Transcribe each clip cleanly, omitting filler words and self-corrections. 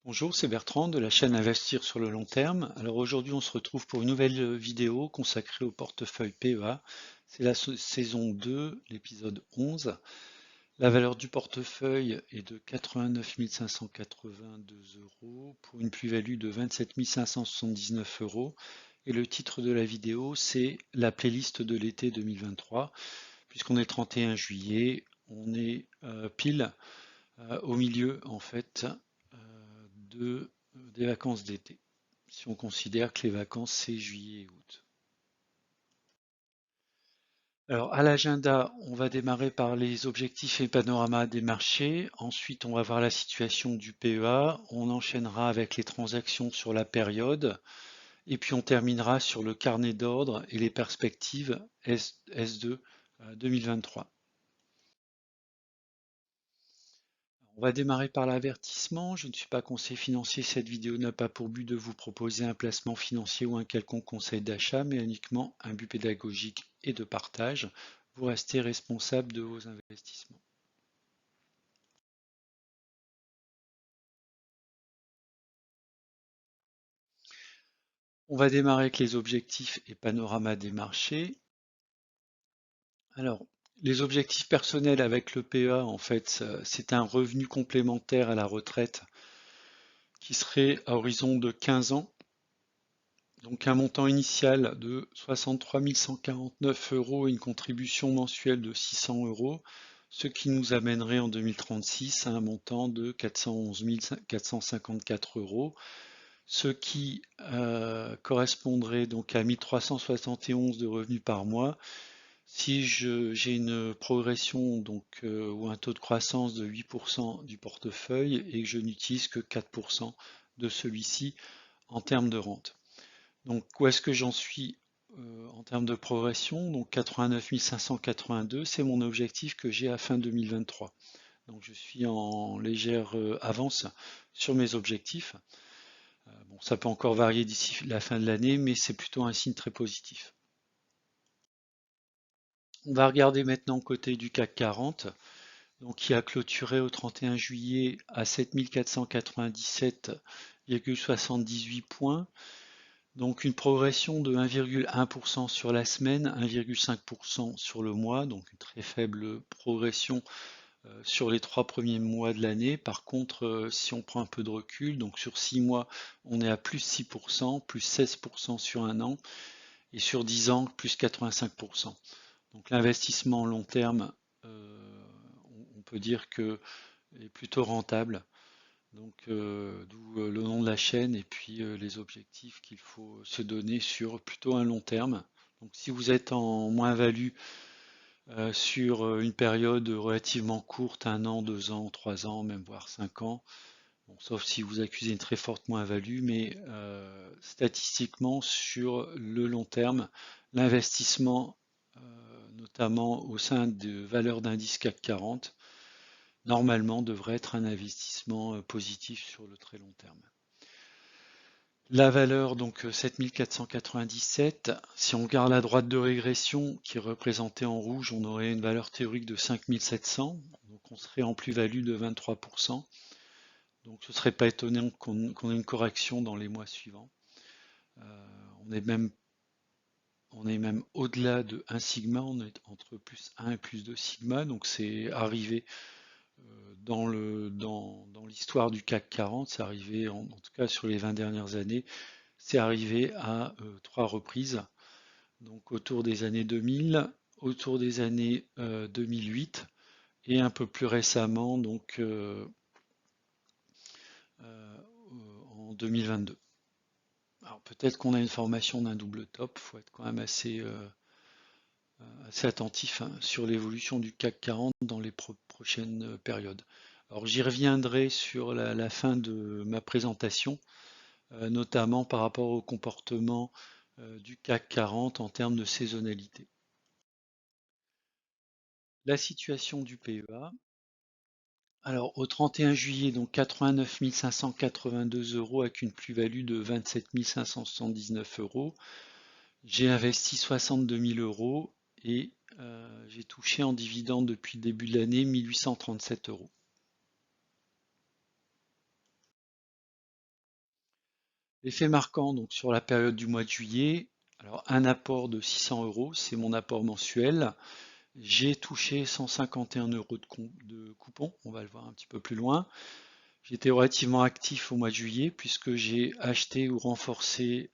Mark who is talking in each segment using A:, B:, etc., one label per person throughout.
A: Bonjour, c'est Bertrand de la chaîne Investir sur le long terme. Alors aujourd'hui, on se retrouve pour une nouvelle vidéo consacrée au portefeuille PEA. C'est la saison 2, l'épisode 11. La valeur du portefeuille est de 89 582 euros pour une plus-value de 27 579 euros. Et le titre de la vidéo, c'est la playlist de l'été 2023. Puisqu'on est le 31 juillet, on est pile au milieu en fait des vacances d'été, si on considère que les vacances c'est juillet et août. Alors à l'agenda, on va démarrer par les objectifs et panoramas des marchés. Ensuite, on va voir la situation du PEA. On enchaînera avec les transactions sur la période. Et puis on terminera sur le carnet d'ordre et les perspectives S2 2023. On va démarrer par l'avertissement. Je ne suis pas conseiller financier. Cette vidéo n'a pas pour but de vous proposer un placement financier ou un quelconque conseil d'achat, mais uniquement un but pédagogique et de partage. Vous restez responsable de vos investissements. On va démarrer avec les objectifs et panorama des marchés. Alors, les objectifs personnels avec le PEA, en fait, c'est un revenu complémentaire à la retraite qui serait à horizon de 15 ans. Donc un montant initial de 63 149 euros et une contribution mensuelle de 600 euros, ce qui nous amènerait en 2036 à un montant de 411 454 euros, ce qui correspondrait donc à 1371 de revenus par mois. Si j'ai une progression ou un taux de croissance de 8% du portefeuille et que je n'utilise que 4% de celui-ci en termes de rente. Donc, où est-ce que j'en suis en termes de progression? Donc, 89 582, c'est mon objectif que j'ai à fin 2023. Donc, je suis en légère avance sur mes objectifs. Bon, ça peut encore varier d'ici la fin de l'année, mais c'est plutôt un signe très positif. On va regarder maintenant côté du CAC 40, donc qui a clôturé au 31 juillet à 7497,78 points. Donc une progression de 1,1% sur la semaine, 1,5% sur le mois, donc une très faible progression sur les 3 premiers mois de l'année. Par contre, si on prend un peu de recul, donc sur 6 mois, on est à plus 6%, plus 16% sur un an, et sur 10 ans, plus 85%. Donc l'investissement long terme, on peut dire que est plutôt rentable. Donc, d'où le nom de la chaîne et puis les objectifs qu'il faut se donner sur plutôt un long terme. Donc, si vous êtes en moins-value sur une période relativement courte, 1 an, 2 ans, 3 ans, même voire 5 ans, bon, sauf si vous accusez une très forte moins-value, mais statistiquement sur le long terme, l'investissement, notamment au sein de valeurs d'indice CAC 40, normalement devrait être un investissement positif sur le très long terme. La valeur, donc 7497, si on regarde la droite de régression qui est représentée en rouge, on aurait une valeur théorique de 5700, donc on serait en plus-value de 23%. Donc ce ne serait pas étonnant qu'on ait une correction dans les mois suivants. On est même, au-delà de 1 sigma, on est entre plus 1 et plus 2 sigma, donc c'est arrivé dans l'histoire du CAC 40, c'est arrivé, en tout cas sur les 20 dernières années, c'est arrivé à 3 reprises. Donc autour des années 2000, autour des années 2008 et un peu plus récemment, donc en 2022. Alors peut-être qu'on a une formation d'un double top, il faut être quand même assez attentif sur l'évolution du CAC 40 dans les prochaines périodes. Alors j'y reviendrai sur la fin de ma présentation, notamment par rapport au comportement du CAC 40 en termes de saisonnalité. La situation du PEA. Alors au 31 juillet, donc 89 582 euros avec une plus-value de 27 579 euros. J'ai investi 62 000 euros et j'ai touché en dividende depuis le début de l'année 1837 euros. L'effet marquant donc sur la période du mois de juillet, alors un apport de 600 euros, c'est mon apport mensuel. J'ai touché 151 euros de coupons, on va le voir un petit peu plus loin. J'étais relativement actif au mois de juillet puisque j'ai acheté ou renforcé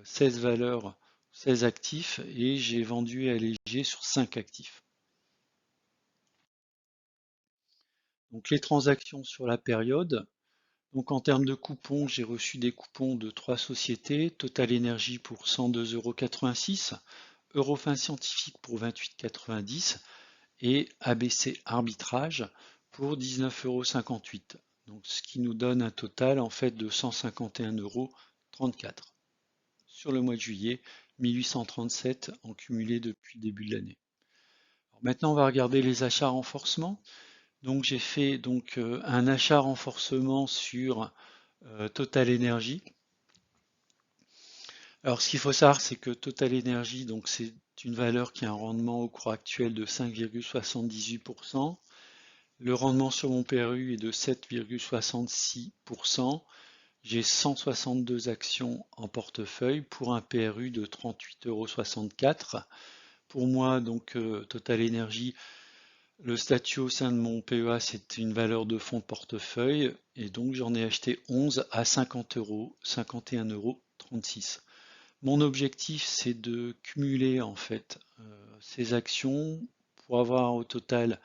A: 16 valeurs, 16 actifs et j'ai vendu et allégé sur 5 actifs. Donc les transactions sur la période, donc en termes de coupons, j'ai reçu des coupons de 3 sociétés, Total Energy pour 102,86 €, Eurofin Scientifique pour 28,90 € et ABC Arbitrage pour 19,58 €. Donc ce qui nous donne un total en fait de 151,34 € sur le mois de juillet, 1837 en cumulé depuis le début de l'année. Maintenant, on va regarder les achats renforcement. Donc j'ai fait un achat renforcement sur Total Energy. Alors ce qu'il faut savoir, c'est que Total Energy, donc c'est une valeur qui a un rendement au cours actuel de 5,78%. Le rendement sur mon PRU est de 7,66%. J'ai 162 actions en portefeuille pour un PRU de 38,64 €. Pour moi, donc Total Energy, le statut au sein de mon PEA, c'est une valeur de fonds de portefeuille et donc j'en ai acheté 11 à 50 €, 51,36 €. Mon objectif, c'est de cumuler en fait ces actions pour avoir au total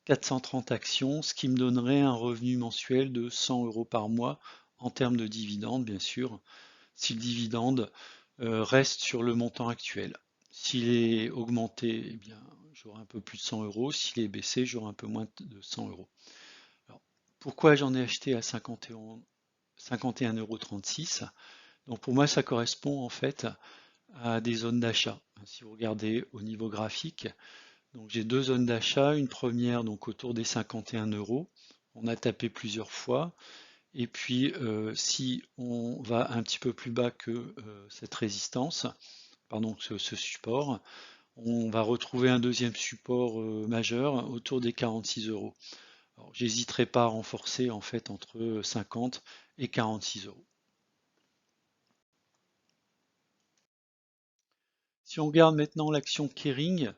A: 430 actions, ce qui me donnerait un revenu mensuel de 100 € par mois en termes de dividendes, bien sûr, si le dividende reste sur le montant actuel. S'il est augmenté, eh bien, j'aurai un peu plus de 100 €. S'il est baissé, j'aurai un peu moins de 100 €. Alors, pourquoi j'en ai acheté à 51,36 €? Donc pour moi, ça correspond en fait à des zones d'achat. Si vous regardez au niveau graphique, donc j'ai deux zones d'achat. Une première donc autour des 51 €. On a tapé plusieurs fois. Et puis si on va un petit peu plus bas que cette résistance, pardon, ce support, on va retrouver un deuxième support majeur autour des 46 €. Alors, j'hésiterai pas à renforcer en fait entre 50 et 46 €. Si on regarde maintenant l'action Kering,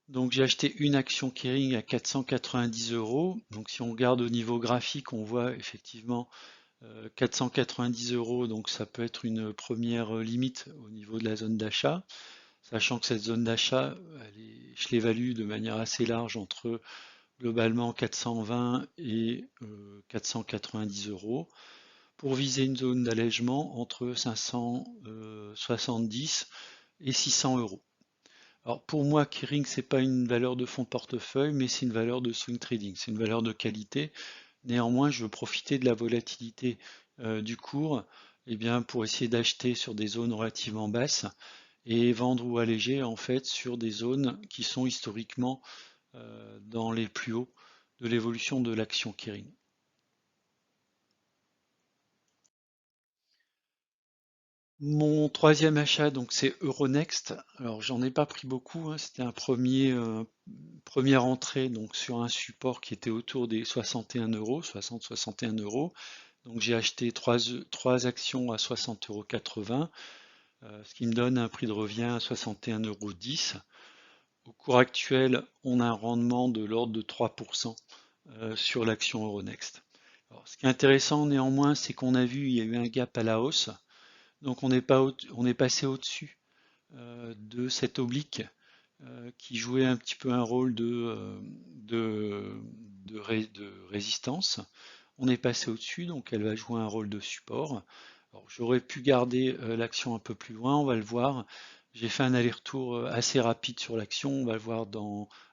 A: donc j'ai acheté une action Kering à 490 €. Donc si on regarde au niveau graphique, on voit effectivement 490 €, donc ça peut être une première limite au niveau de la zone d'achat, sachant que cette zone d'achat, je l'évalue de manière assez large entre globalement 420 et 490 €, pour viser une zone d'allègement entre 570 et 600 €. Alors pour moi, Kering, c'est pas une valeur de fonds de portefeuille, mais c'est une valeur de swing trading, c'est une valeur de qualité. Néanmoins, je veux profiter de la volatilité du cours, eh bien, pour essayer d'acheter sur des zones relativement basses et vendre ou alléger en fait sur des zones qui sont historiquement dans les plus hauts de l'évolution de l'action Kering. Mon troisième achat, donc c'est Euronext. Alors j'en ai pas pris beaucoup, hein. C'était un première entrée donc sur un support qui était autour des 61 €, 60-61 €. Donc j'ai acheté trois actions à 60,80 €, ce qui me donne un prix de revient à 61,10 €. Au cours actuel, on a un rendement de l'ordre de 3% sur l'action Euronext. Alors, ce qui est intéressant néanmoins, c'est qu'on a vu, il y a eu un gap à la hausse. Donc on est passé au-dessus de cette oblique qui jouait un petit peu un rôle de résistance. On est passé au-dessus, donc elle va jouer un rôle de support. J'aurais pu garder l'action un peu plus loin, on va le voir. J'ai fait un aller-retour assez rapide sur l'action, on va le voir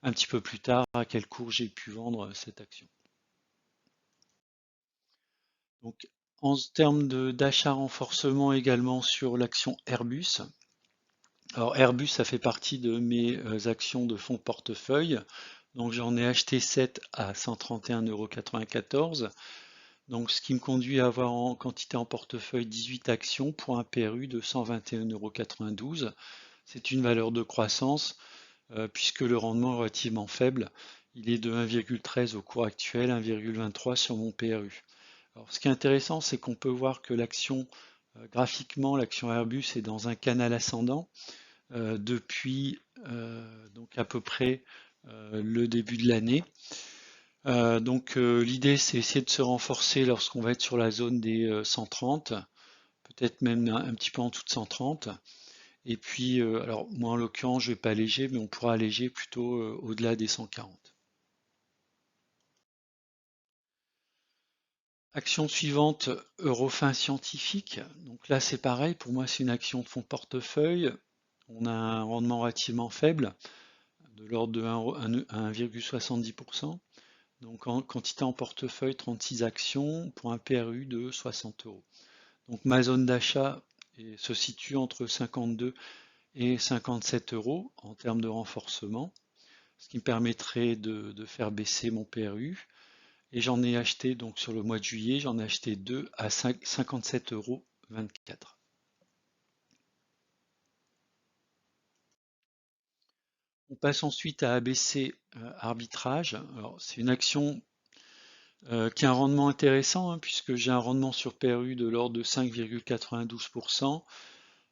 A: un petit peu plus tard à quel cours j'ai pu vendre cette action. Donc, en termes d'achat renforcement également sur l'action Airbus. Alors Airbus, ça fait partie de mes actions de fonds de portefeuille. Donc j'en ai acheté 7 à 131,94 €. Donc ce qui me conduit à avoir en quantité en portefeuille 18 actions pour un PRU de 121,92 €. C'est une valeur de croissance puisque le rendement est relativement faible. Il est de 1,13 au cours actuel, 1,23 sur mon PRU. Alors, ce qui est intéressant, c'est qu'on peut voir que l'action Graphiquement, l'action Airbus est dans un canal ascendant depuis donc à peu près le début de l'année. L'idée c'est essayer de se renforcer lorsqu'on va être sur la zone des 130, peut-être même un petit peu en dessous de 130. Et puis, alors moi en l'occurrence je vais pas alléger, mais on pourra alléger plutôt au-delà des 140. Action suivante, Eurofin Scientifique. Donc là c'est pareil, pour moi c'est une action de fonds de portefeuille. On a un rendement relativement faible, de l'ordre de 1,70%. Donc en quantité en portefeuille, 36 actions pour un PRU de 60 euros. Donc ma zone d'achat se situe entre 52 et 57 euros en termes de renforcement, ce qui me permettrait de faire baisser mon PRU. Et j'en ai acheté, donc sur le mois de juillet, j'en ai acheté 2 à 57,24 euros. On passe ensuite à ABC Arbitrage. Alors, c'est une action qui a un rendement intéressant, hein, puisque j'ai un rendement sur PRU de l'ordre de 5,92%,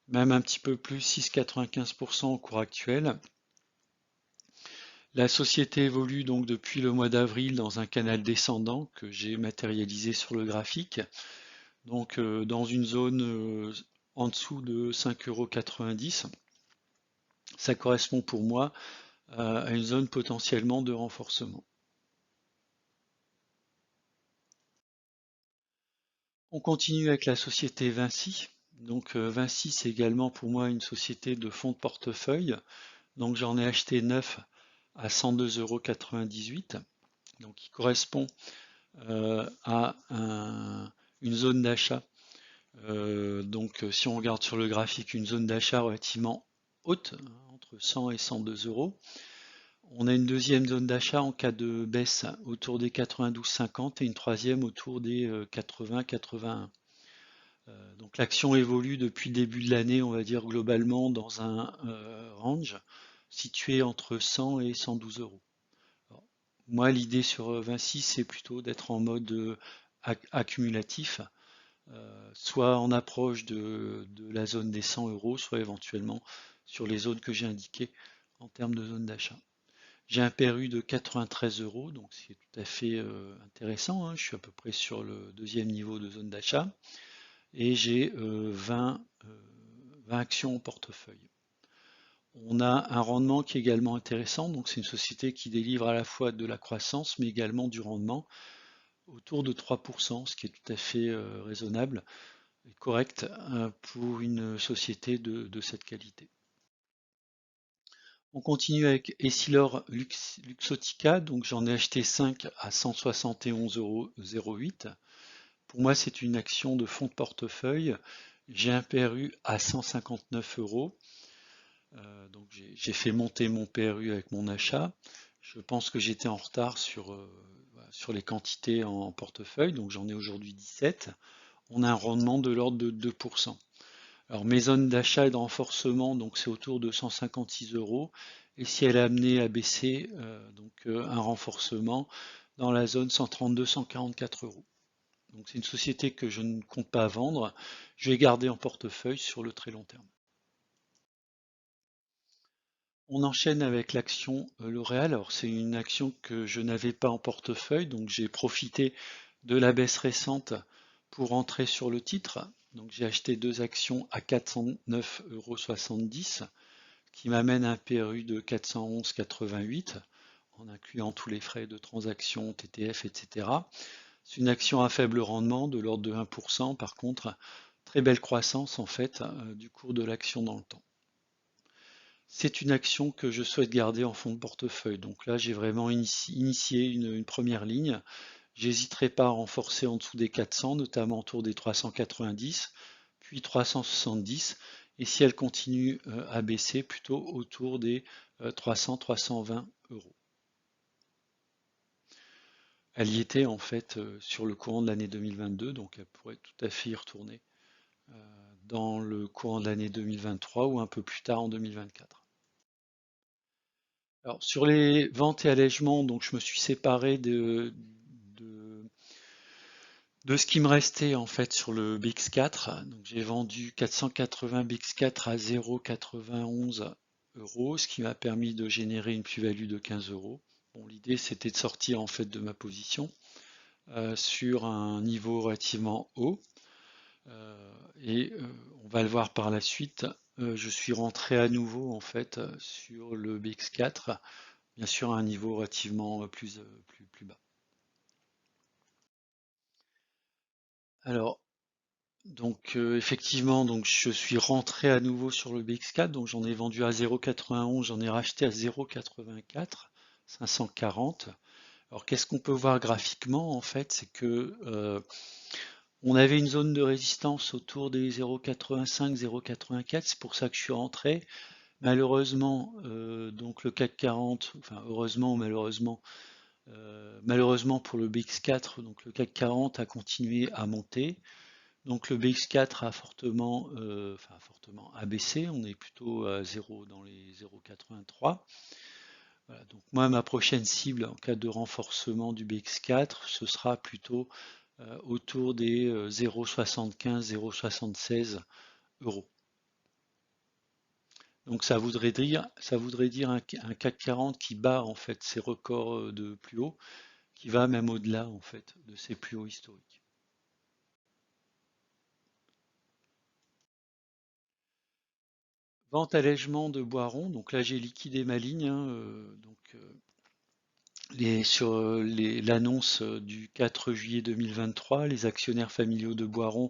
A: même un petit peu plus, 6,95% au cours actuel. La société évolue donc depuis le mois d'avril dans un canal descendant que j'ai matérialisé sur le graphique. Donc dans une zone en dessous de 5,90 €. Ça correspond pour moi à une zone potentiellement de renforcement. On continue avec la société Vinci. Donc Vinci, c'est également pour moi une société de fonds de portefeuille. Donc j'en ai acheté 9 à 102,98 €, donc qui correspond à une zone d'achat. Donc si on regarde sur le graphique, une zone d'achat relativement haute, entre 100 et 102 euros. On a une deuxième zone d'achat en cas de baisse autour des 92,50 et une troisième autour des 80-81. Donc l'action évolue depuis le début de l'année, on va dire globalement dans un range situé entre 100 et 112 euros. Alors, moi, l'idée sur Vinci, c'est plutôt d'être en mode accumulatif, soit en approche de la zone des 100 euros, soit éventuellement sur les zones que j'ai indiquées en termes de zone d'achat. J'ai un PRU de 93 euros, donc c'est tout à fait intéressant, hein. Je suis à peu près sur le deuxième niveau de zone d'achat et j'ai 20 actions en portefeuille. On a un rendement qui est également intéressant, donc c'est une société qui délivre à la fois de la croissance mais également du rendement autour de 3%, ce qui est tout à fait raisonnable et correct pour une société de cette qualité. On continue avec Essilor Luxottica, donc j'en ai acheté 5 à 171,08 €. Pour moi, c'est une action de fonds de portefeuille. J'ai un PRU à 159 euros. Donc j'ai fait monter mon PRU avec mon achat. Je pense que j'étais en retard sur les quantités en portefeuille, donc j'en ai aujourd'hui 17. On a un rendement de l'ordre de 2%. Alors mes zones d'achat et de renforcement, donc c'est autour de 156 euros. Et si elle est amenée à baisser, un renforcement dans la zone 132-144 euros. Donc c'est une société que je ne compte pas vendre. Je vais garder en portefeuille sur le très long terme. On enchaîne avec l'action L'Oréal. Alors c'est une action que je n'avais pas en portefeuille, donc j'ai profité de la baisse récente pour entrer sur le titre. Donc j'ai acheté deux actions à 409,70 € qui m'amène un PRU de 411,88 en incluant tous les frais de transaction, TTF, etc. C'est une action à faible rendement de l'ordre de 1%. Par contre, très belle croissance en fait du cours de l'action dans le temps. C'est une action que je souhaite garder en fond de portefeuille. Donc là, j'ai vraiment initié une première ligne. J'hésiterai pas à renforcer en dessous des 400, notamment autour des 390, puis 370. Et si elle continue à baisser, plutôt autour des 300-320 euros. Elle y était en fait sur le courant de l'année 2022, donc elle pourrait tout à fait y retourner dans le courant de l'année 2023 ou un peu plus tard en 2024. Alors sur les ventes et allègements, donc je me suis séparé de De ce qui me restait en fait sur le BX4, donc j'ai vendu 480 BX4 à 0,91 euros, ce qui m'a permis de générer une plus-value de 15 euros. Bon, l'idée c'était de sortir en fait de ma position sur un niveau relativement haut. Et on va le voir par la suite. Je suis rentré à nouveau en fait sur le BX4, bien sûr à un niveau relativement plus bas. Alors, donc effectivement, donc je suis rentré à nouveau sur le BX4, donc j'en ai vendu à 0,91, j'en ai racheté à 0,84, 540. Alors qu'est-ce qu'on peut voir graphiquement en fait, c'est que on avait une zone de résistance autour des 0,85, 0,84, c'est pour ça que je suis rentré. Malheureusement, donc le CAC 40, enfin heureusement ou malheureusement, malheureusement pour le BX4, donc le CAC 40 a continué à monter. Donc le BX4 a fortement abaissé, on est plutôt à 0 dans les 0,83. Voilà, donc moi ma prochaine cible en cas de renforcement du BX4, ce sera plutôt autour des 0,75, 0,76 euros. Donc ça voudrait dire un CAC 40 qui bat en fait ses records de plus haut, qui va même au-delà en fait de ses plus hauts historiques. Vente allègement de Boiron, donc là j'ai liquidé ma ligne, hein, sur l'annonce du 4 juillet 2023, les actionnaires familiaux de Boiron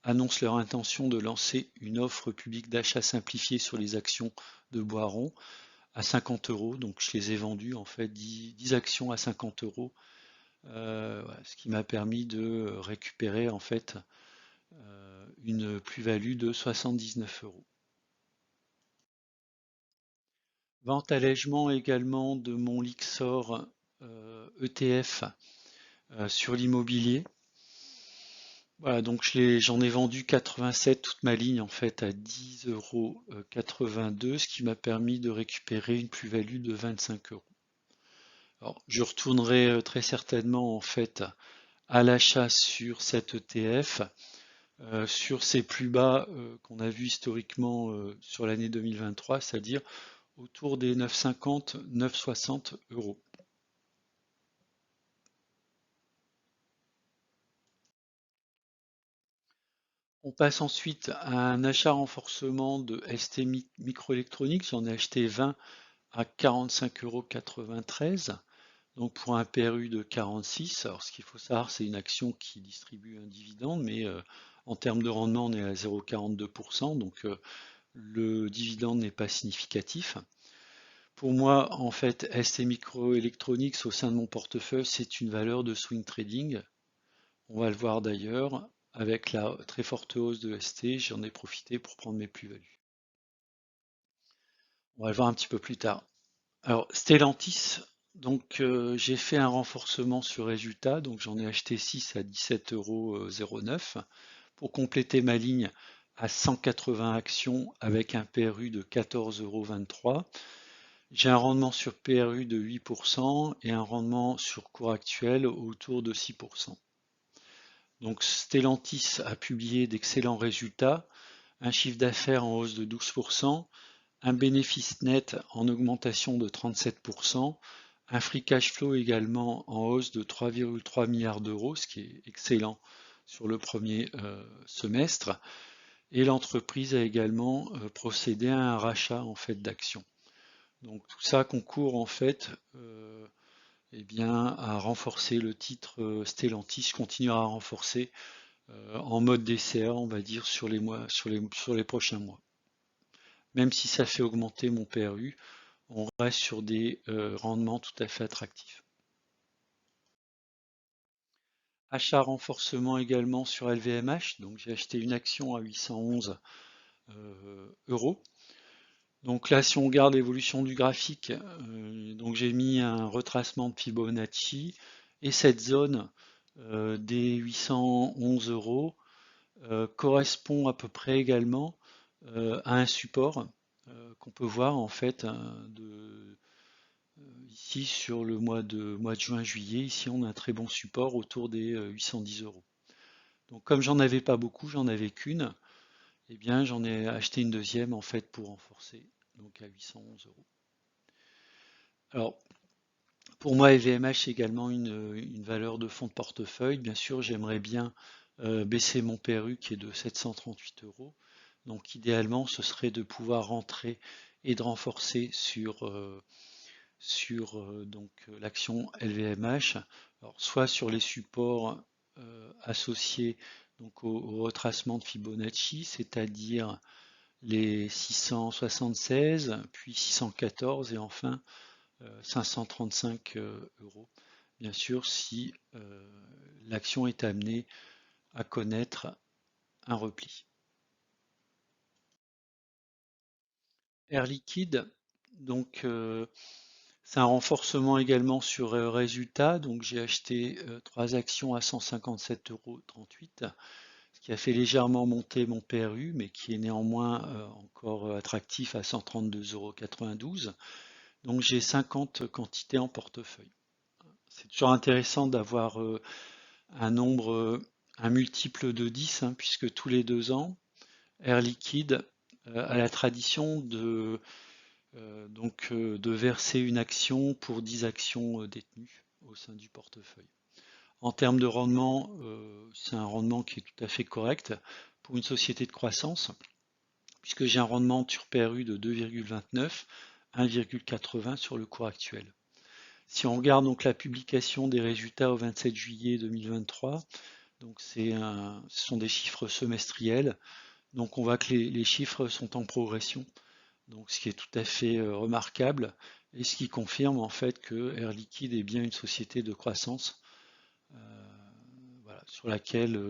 A: annoncent leur intention de lancer une offre publique d'achat simplifiée sur les actions de Boiron à 50 euros. Donc je les ai vendues en fait 10 actions à 50 euros, voilà, ce qui m'a permis de récupérer en fait une plus-value de 79 euros. Vente allègement également de mon Lixor ETF sur l'immobilier. Voilà, donc j'en ai vendu 87, toute ma ligne en fait à 10,82 €, ce qui m'a permis de récupérer une plus-value de 25 euros. Alors, je retournerai très certainement en fait à l'achat sur cet ETF, sur ses plus bas qu'on a vu historiquement sur l'année 2023, c'est-à-dire autour des 9,50, 9,60 euros. On passe ensuite à un achat renforcement de ST Microelectronics. J'en ai acheté 20 à 45,93 €, donc pour un PRU de 46. Alors ce qu'il faut savoir, c'est une action qui distribue un dividende, mais en termes de rendement, on est à 0,42%, donc le dividende n'est pas significatif. Pour moi, en fait, ST Microelectronics au sein de mon portefeuille, c'est une valeur de swing trading. On va le voir d'ailleurs, avec la très forte hausse de ST, j'en ai profité pour prendre mes plus-values. On va le voir un petit peu plus tard. Alors, Stellantis, donc j'ai fait un renforcement sur résultat, donc j'en ai acheté 6 à 17,09 € pour compléter ma ligne à 180 actions avec un PRU de 14,23 €. J'ai un rendement sur PRU de 8% et un rendement sur cours actuel autour de 6%. Donc Stellantis a publié d'excellents résultats, un chiffre d'affaires en hausse de 12%, un bénéfice net en augmentation de 37%, un free cash flow également en hausse de 3,3 milliards d'euros, ce qui est excellent sur le premier semestre. Et l'entreprise a également procédé à un rachat en fait d'actions. Donc tout ça concourt en fait eh bien, à renforcer le titre Stellantis, continuera à renforcer en mode DCA, on va dire, sur les prochains mois. Même si ça fait augmenter mon PRU, on reste sur des rendements tout à fait attractifs. Achat renforcement également sur LVMH, donc j'ai acheté une action à 811 euros. Donc là, si on regarde l'évolution du graphique, donc j'ai mis un retracement de Fibonacci et cette zone des 811 euros correspond à peu près également à un support qu'on peut voir en fait ici sur le mois de juin-juillet. Ici, on a un très bon support autour des 810 euros. Donc comme j'en avais pas beaucoup, j'en avais qu'une, eh bien j'en ai acheté une deuxième en fait pour renforcer, donc à 811 euros. Alors pour moi, LVMH c'est également une valeur de fonds de portefeuille. Bien sûr, j'aimerais bien baisser mon PRU qui est de 738 euros. Donc idéalement, ce serait de pouvoir rentrer et de renforcer sur l'action LVMH, alors, soit sur les supports associés donc au retracement de Fibonacci, c'est-à-dire les 676, puis 614 et enfin 535 euros. Bien sûr, si l'action est amenée à connaître un repli. Air Liquide, donc c'est un renforcement également sur résultat. Donc j'ai acheté 3 actions à 157,38 euros, ce qui a fait légèrement monter mon PRU, mais qui est néanmoins encore attractif à 132,92 euros. Donc j'ai 50 quantités en portefeuille. C'est toujours intéressant d'avoir un multiple de 10, hein, puisque tous les 2 ans, Air Liquide a la tradition de verser une action pour 10 actions détenues au sein du portefeuille. En termes de rendement, c'est un rendement qui est tout à fait correct pour une société de croissance, puisque j'ai un rendement sur PRU de 2,29, 1,80 sur le cours actuel. Si on regarde donc la publication des résultats au 27 juillet 2023, donc ce sont des chiffres semestriels, donc on voit que les chiffres sont en progression, donc ce qui est tout à fait remarquable et ce qui confirme en fait que Air Liquide est bien une société de croissance voilà, sur laquelle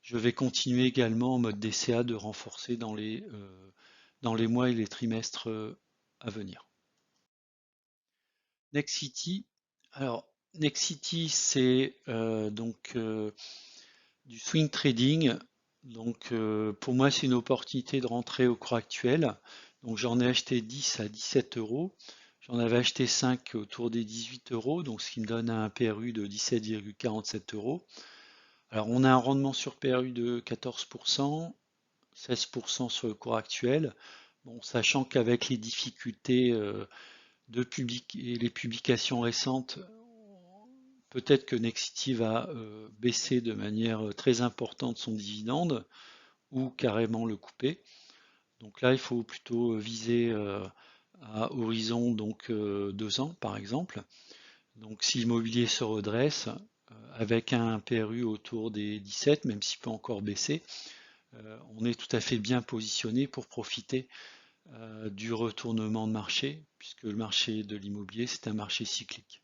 A: je vais continuer également en mode DCA de renforcer dans les mois et les trimestres à venir. Nexity, alors Nexity c'est du swing trading. Donc pour moi c'est une opportunité de rentrer au cours actuel. Donc j'en ai acheté 10 à 17 euros. J'en avais acheté 5 autour des 18 euros, donc ce qui me donne un PRU de 17,47 euros. Alors on a un rendement sur PRU de 14%, 16% sur le cours actuel. Bon, sachant qu'avec les difficultés et les publications récentes, peut-être que Nexity va baisser de manière très importante son dividende ou carrément le couper. Donc là, il faut plutôt viser à horizon 2 ans par exemple. Donc si l'immobilier se redresse avec un PRU autour des 17, même s'il peut encore baisser, on est tout à fait bien positionné pour profiter du retournement de marché, puisque le marché de l'immobilier, c'est un marché cyclique.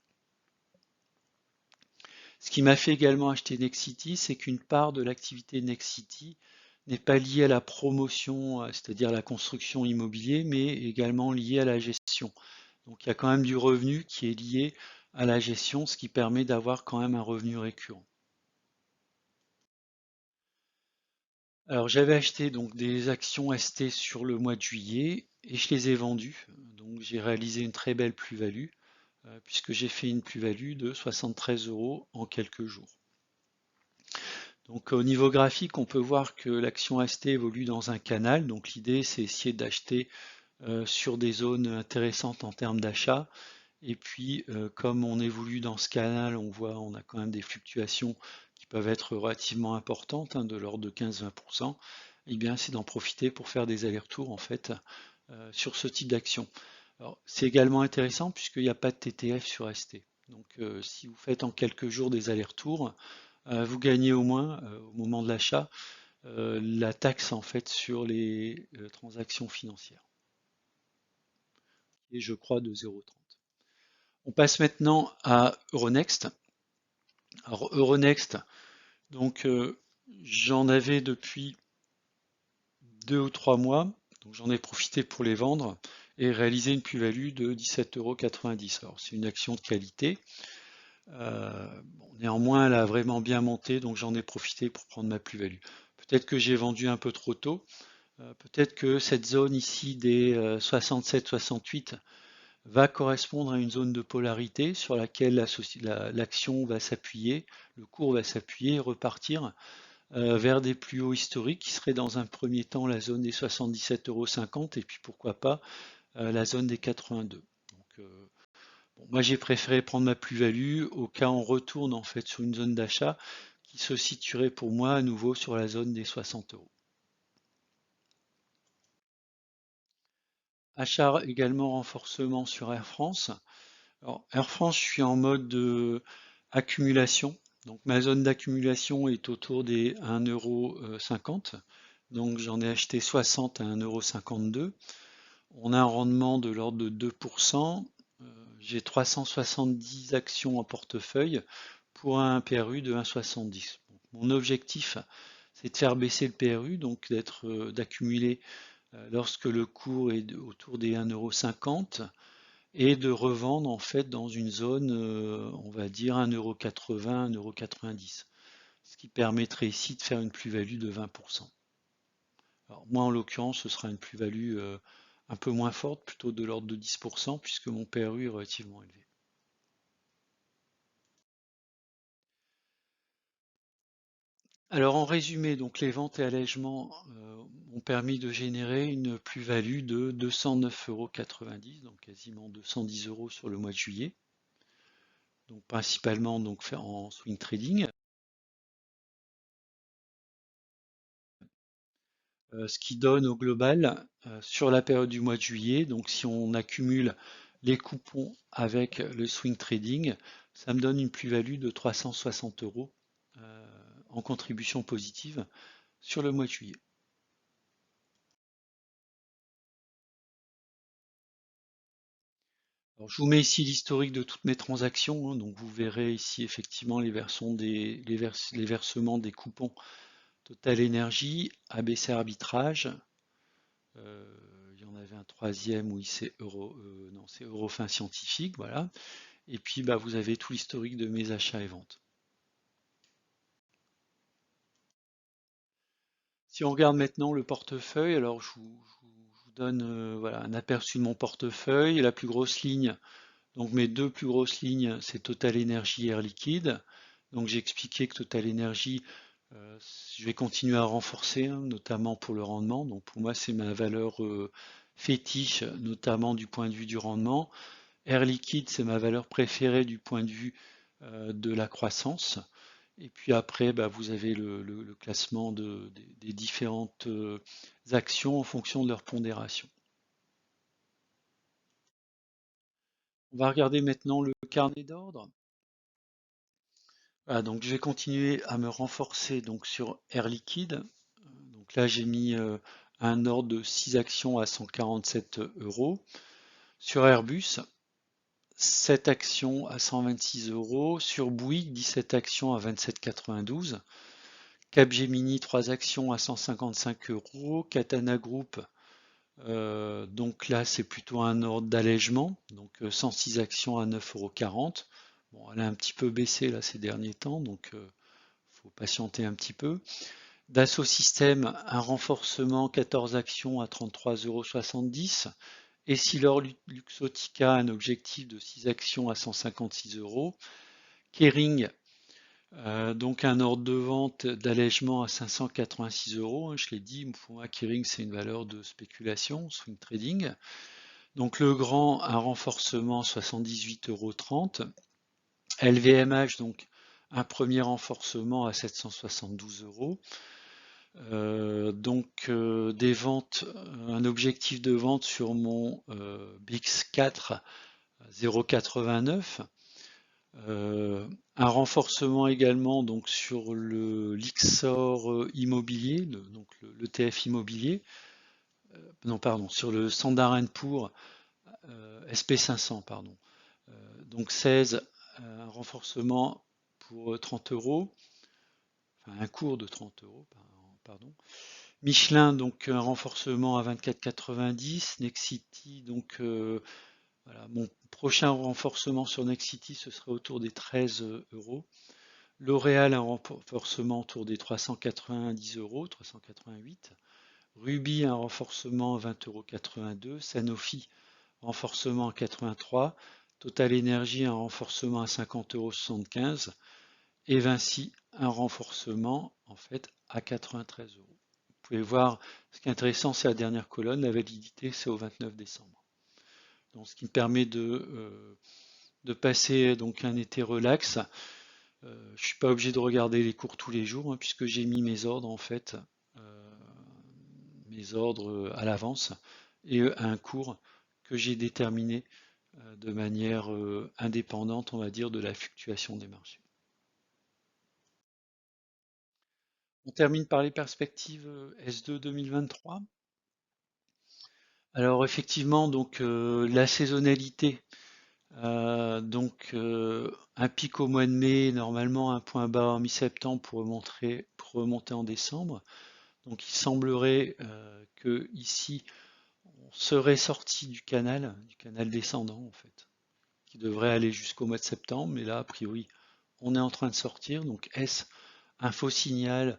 A: Ce qui m'a fait également acheter Nexity, c'est qu'une part de l'activité Nexity n'est pas liée à la promotion, c'est-à-dire la construction immobilière, mais également liée à la gestion. Donc il y a quand même du revenu qui est lié à la gestion, ce qui permet d'avoir quand même un revenu récurrent. Alors j'avais acheté donc des actions ST sur le mois de juillet et je les ai vendues. Donc j'ai réalisé une très belle plus-value puisque j'ai fait une plus-value de 73 euros en quelques jours. Donc au niveau graphique, on peut voir que l'action ST évolue dans un canal. Donc l'idée, c'est essayer d'acheter sur des zones intéressantes en termes d'achat. Et puis, comme on évolue dans ce canal, on a quand même des fluctuations qui peuvent être relativement importantes, hein, de l'ordre de 15-20%. Et bien, c'est d'en profiter pour faire des allers-retours en fait sur ce type d'action. Alors, c'est également intéressant puisqu'il n'y a pas de TTF sur ST. Donc, si vous faites en quelques jours des allers-retours, vous gagnez au moins au moment de l'achat la taxe en fait sur les transactions financières, qui est je crois de 0,30. On passe maintenant à Euronext. Alors Euronext, donc j'en avais depuis 2 ou 3 mois, donc j'en ai profité pour les vendre et réaliser une plus-value de 17,90 €. Alors c'est une action de qualité. Néanmoins, elle a vraiment bien monté, donc j'en ai profité pour prendre ma plus-value. Peut-être que j'ai vendu un peu trop tôt. Peut-être que cette zone ici des 67-68 va correspondre à une zone de polarité sur laquelle l'action va s'appuyer, le cours va s'appuyer et repartir vers des plus hauts historiques qui seraient dans un premier temps la zone des 77,50 € et puis pourquoi pas la zone des 82. Donc, bon, moi j'ai préféré prendre ma plus-value au cas où on retourne en fait sur une zone d'achat qui se situerait pour moi à nouveau sur la zone des 60 €. Achat également renforcement sur Air France. Alors, Air France, je suis en mode accumulation. Donc ma zone d'accumulation est autour des 1,50 €. Donc j'en ai acheté 60 à 1,52 €. On a un rendement de l'ordre de 2%. J'ai 370 actions en portefeuille pour un PRU de 1,70. Mon objectif, c'est de faire baisser le PRU, donc d'accumuler lorsque le cours est autour des 1,50 € et de revendre en fait dans une zone, on va dire 1,80 €, 1,90 €, ce qui permettrait ici de faire une plus-value de 20%. Alors moi en l'occurrence ce sera une plus-value un peu moins forte, plutôt de l'ordre de 10%, puisque mon PRU est relativement élevé. Alors en résumé, donc les ventes et allègements ont permis de générer une plus-value de 209,90 €, donc quasiment 210 € sur le mois de juillet. Donc principalement donc faire en swing trading. Ce qui donne au global sur la période du mois de juillet, donc si on accumule les coupons avec le swing trading, ça me donne une plus-value de 360 € en contribution positive sur le mois de juillet. Alors, je vous mets ici l'historique de toutes mes transactions, hein, donc vous verrez ici effectivement les versements des coupons Total Énergie, ABC Arbitrage. Il y en avait un troisième, oui, c'est non, c'est Eurofin Scientifique, voilà. Et puis bah, vous avez tout l'historique de mes achats et ventes. Si on regarde maintenant le portefeuille, alors je vous donne voilà, un aperçu de mon portefeuille. La plus grosse ligne, donc mes deux plus grosses lignes, c'est Total Energy et Air Liquide. Donc j'ai expliqué que Total Energy, euh, je vais continuer à renforcer, hein, notamment pour le rendement. Donc pour moi, c'est ma valeur fétiche, notamment du point de vue du rendement. Air Liquide, c'est ma valeur préférée du point de vue de la croissance. Et puis après, bah, vous avez le classement des différentes actions en fonction de leur pondération. On va regarder maintenant le carnet d'ordre. Voilà, donc je vais continuer à me renforcer donc sur Air Liquide. Donc là, j'ai mis un ordre de 6 actions à 147 €. Sur Airbus, 7 actions à 126 €. Sur Bouygues, 17 actions à 27,92 €. Capgemini, 3 actions à 155 €. Katana Group, donc là c'est plutôt un ordre d'allègement, donc 106 actions à 9,40 €. Bon, elle a un petit peu baissé là ces derniers temps, donc faut patienter un petit peu. Dassault Systèmes, un renforcement, 14 actions à 33,70 €. Essilor Luxottica, un objectif de 6 actions à 156 €. Kering, donc un ordre de vente d'allègement à 586 €, hein, je l'ai dit, pour moi Kering c'est une valeur de spéculation, swing trading. Donc le grand, un renforcement 78,30 €. LVMH, donc un premier renforcement à 772 €. Des ventes, un objectif de vente sur mon BX4 0,89. Un renforcement également donc sur le l'Ixor immobilier, donc l'ETF immobilier, non pardon, sur le Standard & Poor's SP500, pardon. Donc 16, un renforcement pour 30 €, enfin un cours de 30 €, pardon. Michelin, donc un renforcement à 24,90. Nexity, donc voilà, mon prochain renforcement sur Nexity, ce serait autour des 13 €. L'Oréal, un renforcement autour des 390 €, 388. Ruby, un renforcement à 20,82 €. Sanofi, renforcement à 83. Total Energy, un renforcement à 50,75 €. et Vinci un renforcement en fait à 93 €. Vous pouvez voir, ce qui est intéressant, c'est la dernière colonne, la validité c'est au 29 décembre. Donc, ce qui me permet de passer donc un été relax. Je ne suis pas obligé de regarder les cours tous les jours, hein, puisque j'ai mis mes ordres en fait, mes ordres à l'avance et un cours que j'ai déterminé de manière indépendante, on va dire, de la fluctuation des marchés. On termine par les perspectives S2 2023. Alors effectivement, donc la saisonnalité, un pic au mois de mai, normalement un point bas en mi-septembre pour remonter en décembre. Donc il semblerait que ici on serait sorti du canal descendant en fait, qui devrait aller jusqu'au mois de septembre, mais là a priori on est en train de sortir. Donc est-ce un faux signal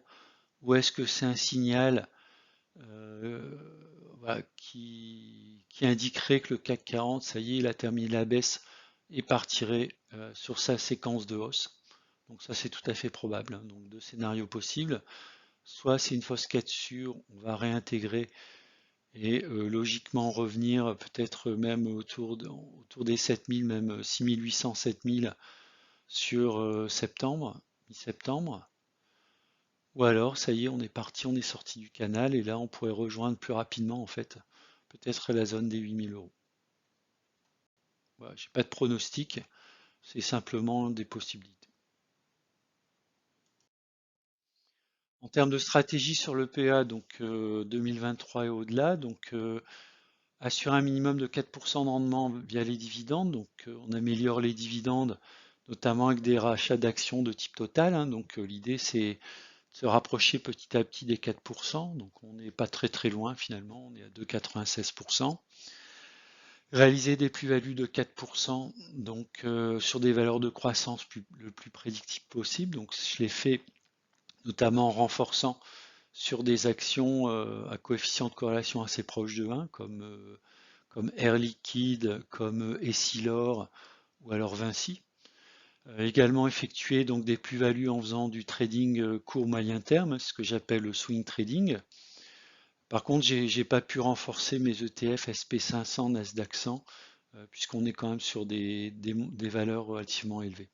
A: ou est-ce que c'est un signal euh, voilà, qui indiquerait que le CAC 40, ça y est, il a terminé la baisse et partirait sur sa séquence de hausse. Donc ça c'est tout à fait probable, hein. Donc deux scénarios possibles. Soit c'est une fausse cassure, on va réintégrer et logiquement revenir peut-être même autour des 7000, même 6800, 7000 sur septembre, mi-septembre. Ou alors, ça y est, on est parti, on est sorti du canal et là, on pourrait rejoindre plus rapidement, en fait, peut-être la zone des 8000 €. Voilà, j'ai pas de pronostic, c'est simplement des possibilités. En termes de stratégie sur le PA, donc 2023 et au-delà, donc assurer un minimum de 4% de rendement via les dividendes. Donc on améliore les dividendes, notamment avec des rachats d'actions de type total, hein. Donc l'idée c'est de se rapprocher petit à petit des 4%. Donc on n'est pas très très loin finalement, on est à 2,96%. Réaliser des plus-values de 4%, donc sur des valeurs de croissance le plus prédictible possible. Donc je l'ai fait notamment en renforçant sur des actions à coefficient de corrélation assez proche de 1, comme Air Liquide, comme Essilor ou alors Vinci. Également effectuer donc des plus-values en faisant du trading court moyen terme, ce que j'appelle le swing trading. Par contre, j'ai pas pu renforcer mes ETF SP500, Nasdaq 100, puisqu'on est quand même sur des valeurs relativement élevées.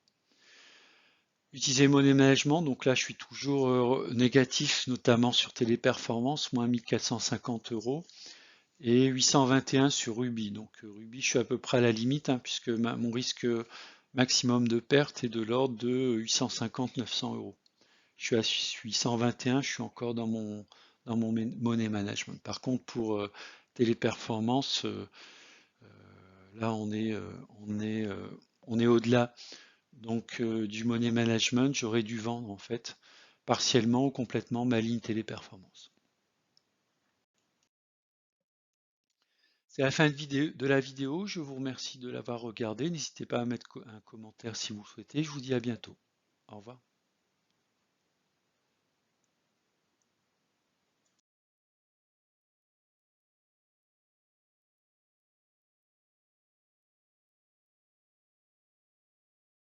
A: Utiliser money management, donc là je suis toujours négatif, notamment sur Téléperformance, moins 1450 €, et 821 sur Ruby. Donc Ruby, je suis à peu près à la limite, hein, puisque mon risque maximum de perte est de l'ordre de 850-900 €. Je suis à 821, je suis encore dans mon money management. Par contre, pour Téléperformance, là on est au-delà donc du money management. J'aurais dû vendre en fait partiellement ou complètement ma ligne Téléperformance. C'est la fin de la vidéo. Je vous remercie de l'avoir regardé. N'hésitez pas à mettre un commentaire si vous le souhaitez. Je vous dis à bientôt. Au revoir.